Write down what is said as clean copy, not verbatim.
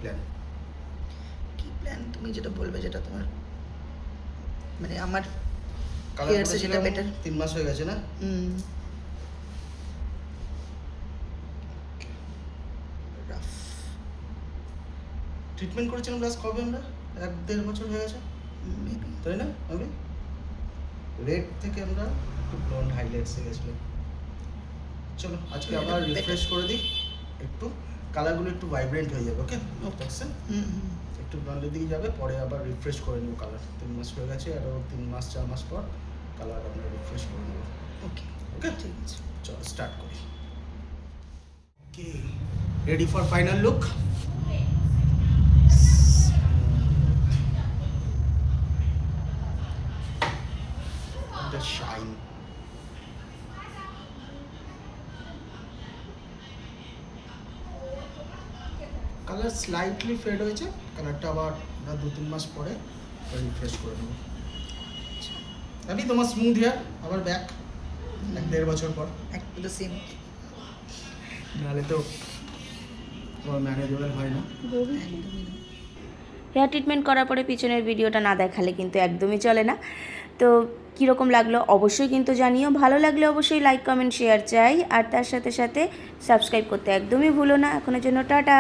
Plan? কি plan তুমি যেটা বলবে, যেটা তোমার মানে আমার কালার হেয়ারসে যেটা করেছিলাম বেটার। 3 মাস হয়ে গেছে না? রাফ ট্রিটমেন্ট করেছিলাম লাস্ট কবে আমরা? 1-1.5 বছর হয়ে গেছে, মেবি। তাই না? আমি রেড থেকে আমরা একটু ব্লন্ড হাইলাইটসে গেছিলাম। চলো আজকে আবার রিফ্রেশ করে দিই, একটু কালারগুলো একটু ভাইব্রেন্ট হয়ে যাবে। ওকে, দেখছেন একটু ব্লন্ডের দিকে যাবে, পরে আবার রিফ্রেশ করে নেবো কালার। 3 মাস হয়ে গেছে, আরও 3 মাস 4 মাস পর কালার আমরা রিফ্রেশ করে নেবো। ওকে ওকে, ঠিক আছে। চলো স্টার্ট করি। Okay, ready for final look. The shine. Colour slightly fade হয়েছে, কালারটা আবার আমরা 2-3 মাস পরে রিফ্রেশ করে নেবো। আমি তোমার স্মুথ হেয়ার আবার ব্যাক 1-1.5 বছর পর। একদম সেম। নাহলে তো ম্যানেজেবল হয় না। একদমই না। হেয়ার ট্রিটমেন্ট করার পরে পিছনের ভিডিওটা না দেখালে কিন্তু একদমই চলে না। তো কীরকম লাগলো অবশ্যই কিন্তু জানিও। ভালো লাগলে অবশ্যই লাইক কমেন্ট শেয়ার চাই, আর তার সাথে সাথে সাবস্ক্রাইব করতে একদমই ভুলো না। এখনের জন্য টাটা।